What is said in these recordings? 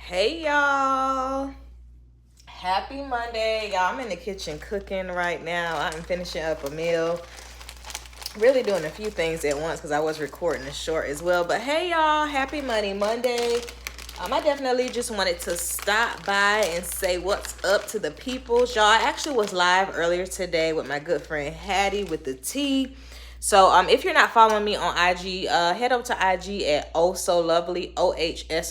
Hey y'all. Happy Monday. Y'all, I'm in the kitchen cooking right now. I'm finishing up a meal. Really doing a few things at once because I was recording a short as well. But hey y'all, happy Monday. I definitely just wanted to stop by and say what's up to the peoples. Y'all, I actually was live earlier today with my good friend Hattie with the T. So if you're not following me on IG, head over to IG at Oh So Lovely, OHSOLOVLI,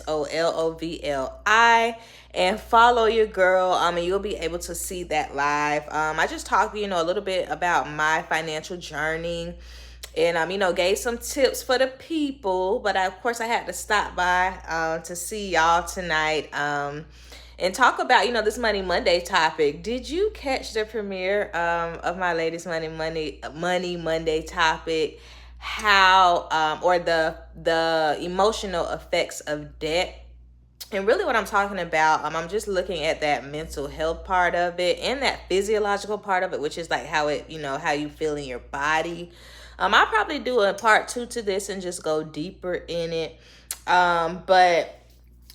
and follow your girl. And you'll be able to see that live. I just talked, a little bit about my financial journey, and gave some tips for the people. But of course, I had to stop by to see y'all tonight. And talk about this Money Monday topic. Did you catch the premiere of my latest Money Monday topic? How or the emotional effects of debt. And really what I'm talking about, I'm just looking at that mental health part of it and that physiological part of it, which is like how it, how you feel in your body. I'll probably do a part 2 to this and just go deeper in it. But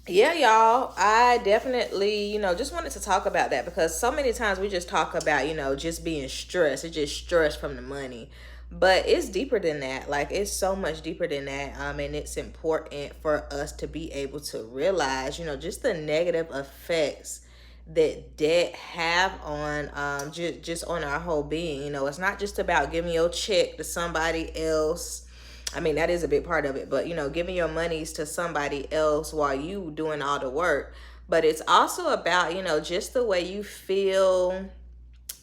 yeah, y'all, I definitely, just wanted to talk about that because so many times we just talk about, just being stressed. It's just stress from the money. But it's deeper than that. Like, it's so much deeper than that. And it's important for us to be able to realize, just the negative effects that debt have on just on our whole being. It's not just about giving your check to somebody else. I mean, that is a big part of it, but giving your monies to somebody else while you doing all the work. But it's also about, just the way you feel,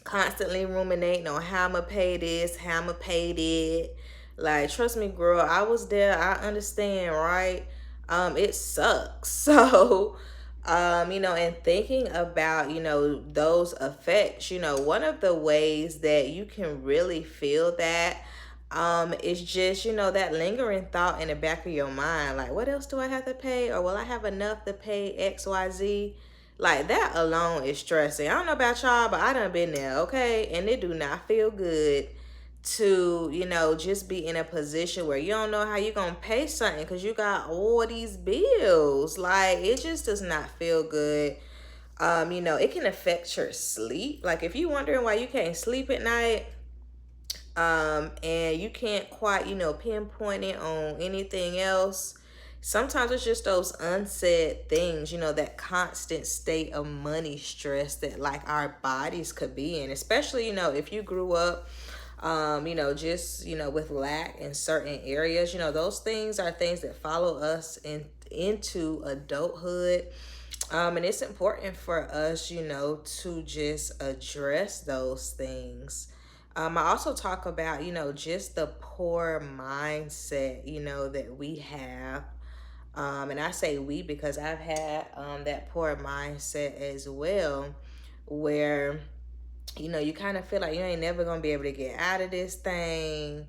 constantly ruminating on how I'm gonna pay this, how I'm gonna pay that. Like, trust me, girl, I was there. I understand, right? It sucks. So, and thinking about, those effects, one of the ways that you can really feel that it's just, that lingering thought in the back of your mind, like, what else do I have to pay, or will I have enough to pay XYZ? Like, that alone is stressing. I don't know about y'all, but I done been there, okay? And it do not feel good to, just be in a position where you don't know how you're gonna pay something because you got all these bills. Like, it just does not feel good. It can affect your sleep. Like, if you're wondering why you can't sleep at night, and you can't quite, pinpoint it on anything else. Sometimes it's just those unsaid things, that constant state of money stress that like our bodies could be in, especially, if you grew up, just, with lack in certain areas, those things are things that follow us into adulthood. And it's important for us, to just address those things. I also talk about, just the poor mindset, that we have. And I say we because I've had that poor mindset as well, where, you kind of feel like you ain't never going to be able to get out of this thing,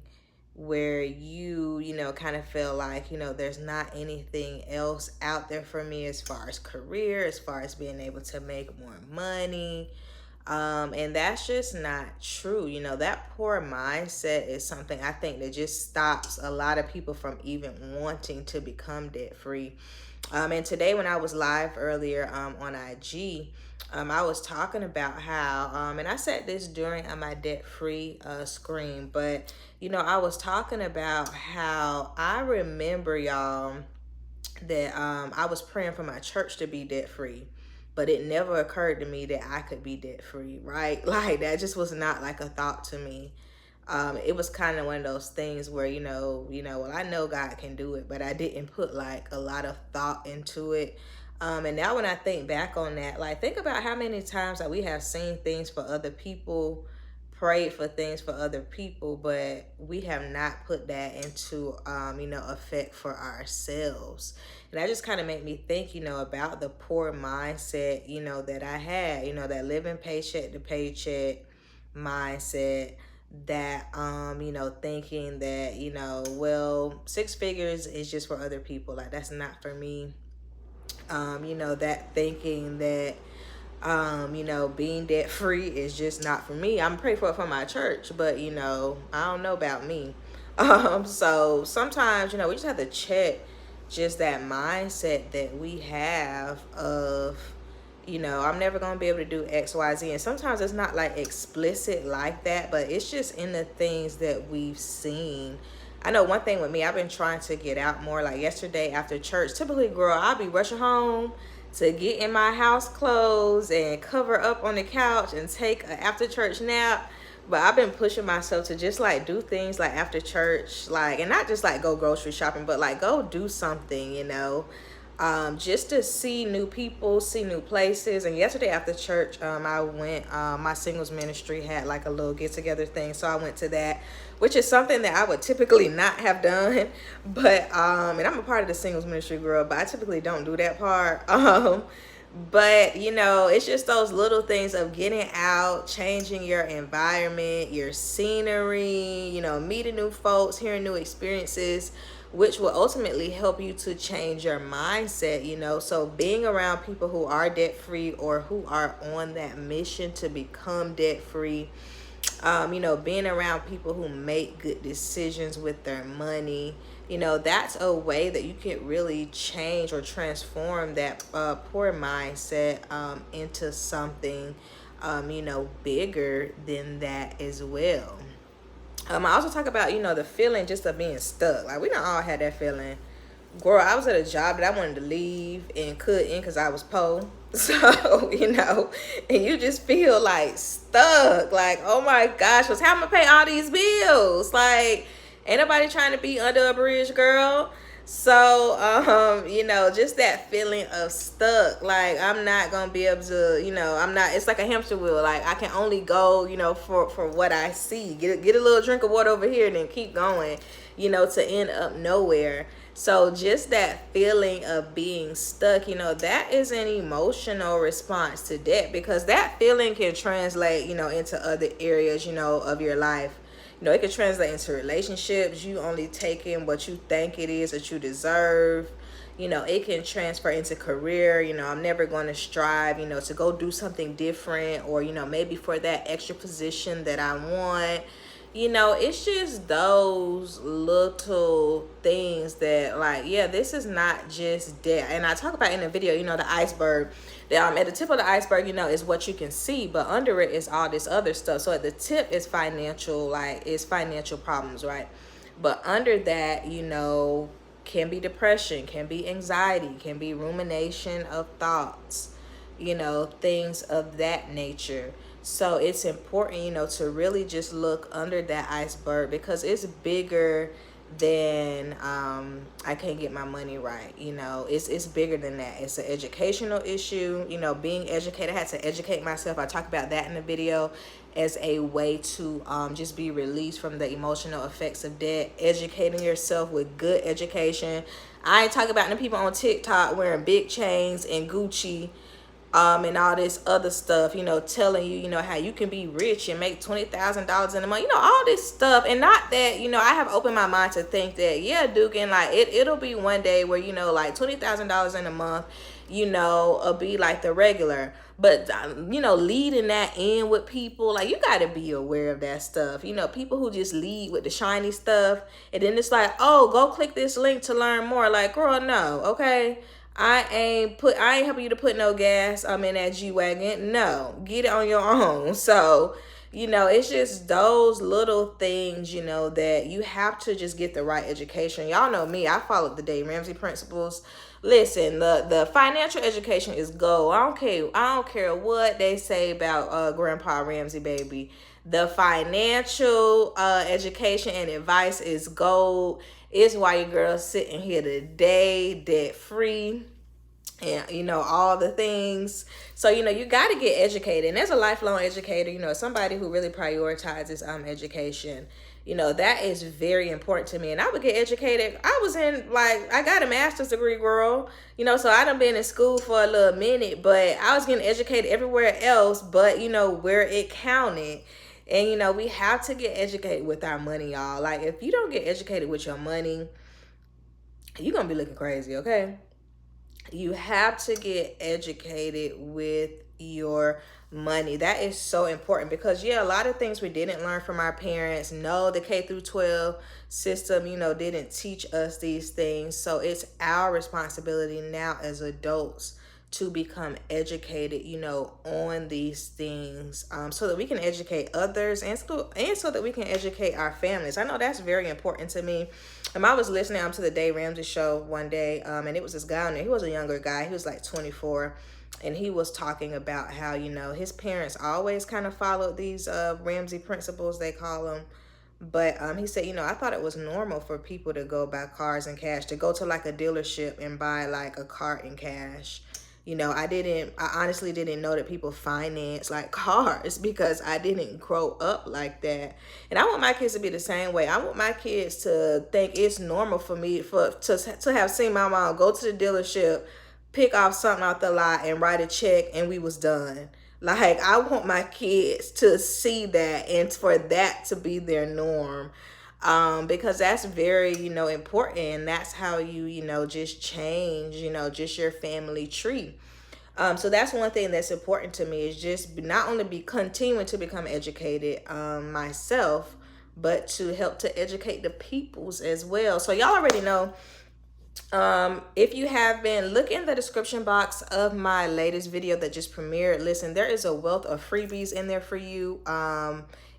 where you, kind of feel like, there's not anything else out there for me as far as career, as far as being able to make more money. And that's just not true. That poor mindset is something I think that just stops a lot of people from even wanting to become debt free. And today when I was live earlier on IG, I was talking about how, and I said this during my debt free screen, but, I was talking about how I remember, y'all, that I was praying for my church to be debt free. But it never occurred to me that I could be debt free, right? Like, that just was not like a thought to me. It was kind of one of those things where, well, I know God can do it, but I didn't put like a lot of thought into it. And now when I think back on that, like, think about how many times that we have seen things for other people, prayed for things for other people, but we have not put that into, effect for ourselves. And that just kind of made me think, about the poor mindset, that I had, that living paycheck to paycheck mindset, that, thinking that, well, six figures is just for other people. Like, that's not for me. That thinking that, being debt free is just not for me. I'm praying for it for my church, but, I don't know about me. So sometimes, we just have to check just that mindset that we have of, I'm never going to be able to do XYZ. And sometimes it's not like explicit like that, but it's just in the things that we've seen. I know one thing with me, I've been trying to get out more. Like yesterday after church, typically, girl, I'll be rushing home to get in my house clothes and cover up on the couch and take an after church nap. But I've been pushing myself to just like do things like after church, like, and not just like go grocery shopping, but like go do something, just to see new people, see new places. And yesterday after church, I went, my singles ministry had like a little get together thing. So I went to that, which is something that I would typically not have done. But, and I'm a part of the singles ministry, girl, but I typically don't do that part. But, it's just those little things of getting out, changing your environment, your scenery, meeting new folks, hearing new experiences, which will ultimately help you to change your mindset, So being around people who are debt free or who are on that mission to become debt free, being around people who make good decisions with their money, that's a way that you can really change or transform that poor mindset into something, bigger than that as well. I also talk about, the feeling just of being stuck. Like, we don't all had that feeling. Girl, I was at a job that I wanted to leave and couldn't because I was poor. So, and you just feel like stuck. Like, oh my gosh, how am I going to pay all these bills? Like, ain't nobody trying to be under a bridge, girl. So, just that feeling of stuck. Like, I'm not going to be able to, it's like a hamster wheel. Like, I can only go, for what I see. Get a little drink of water over here and then keep going, to end up nowhere. So just that feeling of being stuck, that is an emotional response to debt, because that feeling can translate, into other areas, of your life. It can translate into relationships. You only taking what you think it is that you deserve. It can transfer into career. I'm never going to strive, to go do something different, or, maybe for that extra position that I want. It's just those little things that, like, yeah, this is not just debt. And I talk about in the video, the iceberg. At the tip of the iceberg, is what you can see, but under it is all this other stuff. So at the tip is financial problems, right? But under that, can be depression, can be anxiety, can be rumination of thoughts, things of that nature. So it's important, to really just look under that iceberg, because it's bigger than I can't get my money right. It's bigger than that. It's an educational issue. Being educated, I had to educate myself. I talk about that in the video as a way to just be released from the emotional effects of debt. Educating yourself with good education. I ain't talking about the people on TikTok wearing big chains and Gucci and all this other stuff, telling you, how you can be rich and make $20,000 in a month, all this stuff. And not that, I have opened my mind to think that, yeah, Duggan, like it'll be one day where, like $20,000 in a month, will be like the regular. But, leading that in with people, like, you got to be aware of that stuff. People who just lead with the shiny stuff. And then it's like, oh, go click this link to learn more. Like, girl, no, okay? I ain't helping you to put no gas in that G-Wagon. No, get it on your own. So, it's just those little things, that you have to just get the right education. Y'all know me. I followed the Dave Ramsey principles. Listen, the financial education is gold. I don't care what they say about Grandpa Ramsey, baby. The financial education and advice is gold. It's why your girl's sitting here today, debt free, and all the things. So you got to get educated. And as a lifelong educator, somebody who really prioritizes education, that is very important to me. And I would get educated. I got a master's degree, girl. So I done been in school for a little minute, but I was getting educated everywhere else, but where it counted. And we have to get educated with our money, y'all. Like, if you don't get educated with your money, you're gonna be looking crazy, okay? You have to get educated with your money. That is so important because yeah, a lot of things we didn't learn from our parents. No, the K through 12 system, didn't teach us these things. So it's our responsibility now as adults to become educated, on these things, so that we can educate others and so that we can educate our families. I know that's very important to me. I was listening to the Dave Ramsey show one day, and it was this guy on there. He was a younger guy. He was like 24, and he was talking about how, his parents always kind of followed these Ramsey principles, they call them. But he said, I thought it was normal for people to go buy cars in cash, to go to like a dealership and buy like a car in cash. I honestly didn't know that people finance like cars because I didn't grow up like that. And I want my kids to be the same way. I want my kids to think it's normal for me to have seen my mom go to the dealership, pick off something off the lot and write a check and we was done. Like, I want my kids to see that and for that to be their norm. Because that's very, important. And that's how you, just change, just your family tree. So that's one thing that's important to me is just not only be continuing to become educated myself, but to help to educate the peoples as well. So y'all already know, if you have been, look in the description box of my latest video that just premiered. Listen, there is a wealth of freebies in there for you.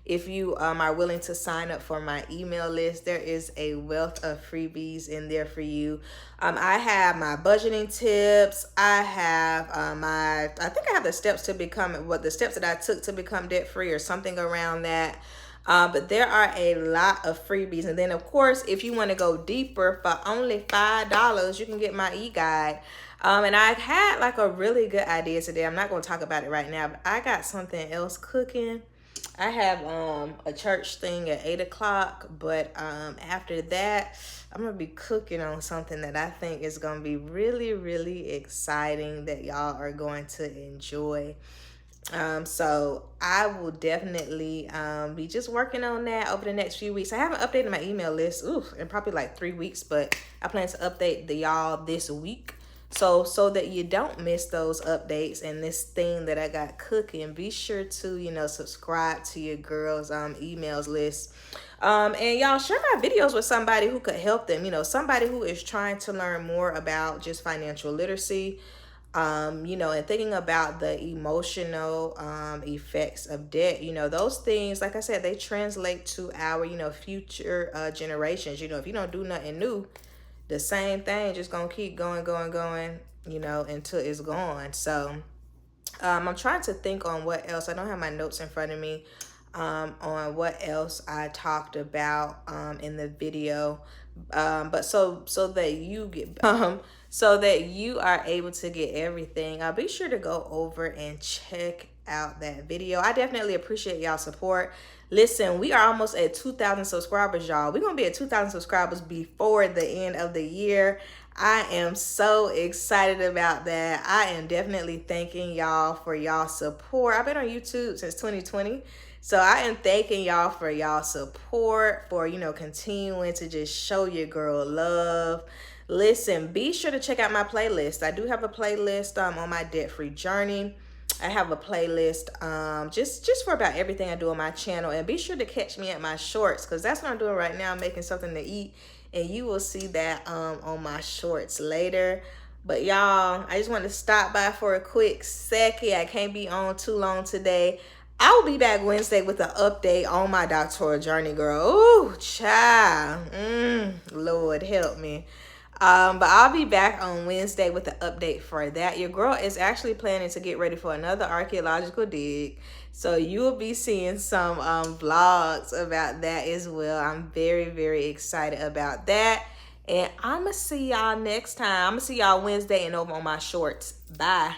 If you are willing to sign up for my email list, there is a wealth of freebies in there for you. I have my budgeting tips. I have I think I have the steps to become, the steps that I took to become debt free or something around that. But there are a lot of freebies. And then of course, if you want to go deeper, for only $5, you can get my e-guide. And I had like a really good idea today. I'm not going to talk about it right now, but I got something else cooking. I have a church thing at 8 o'clock, but after that, I'm going to be cooking on something that I think is going to be really, really exciting that y'all are going to enjoy. So I will definitely be just working on that over the next few weeks. I haven't updated my email list in probably like 3 weeks, but I plan to update y'all this week. So that you don't miss those updates and this thing that I got cooking, be sure to, subscribe to your girls' emails list. And y'all share my videos with somebody who could help them, somebody who is trying to learn more about just financial literacy, and thinking about the emotional effects of debt. Those things, like I said, they translate to our, future generations. If you don't do nothing new, the same thing just gonna keep going, until it's gone. So I'm trying to think on what else. I don't have my notes in front of me on what else I talked about in the video. But so that you get so that you are able to get everything, be sure to go over and check out that video. I definitely appreciate y'all support. Listen, we are almost at 2,000 subscribers, y'all. We're gonna be at 2,000 subscribers before the end of the year. I am so excited about that. I am definitely thanking y'all for y'all support. I've been on YouTube since 2020. So I am thanking y'all for y'all support, for, continuing to just show your girl love. Listen, be sure to check out my playlist. I do have a playlist on my debt-free journey. I have a playlist just for about everything I do on my channel. And be sure to catch me at my shorts, because that's what I'm doing right now. I'm making something to eat. And you will see that on my shorts later. But y'all, I just want to stop by for a quick second. I can't be on too long today. I will be back Wednesday with an update on my doctoral journey, girl. Ooh, child. Lord, help me. But I'll be back on Wednesday with an update for that. Your girl is actually planning to get ready for another archaeological dig. So you will be seeing some vlogs about that as well. I'm very, very excited about that. And I'm going to see y'all next time. I'm going to see y'all Wednesday and over on my shorts. Bye.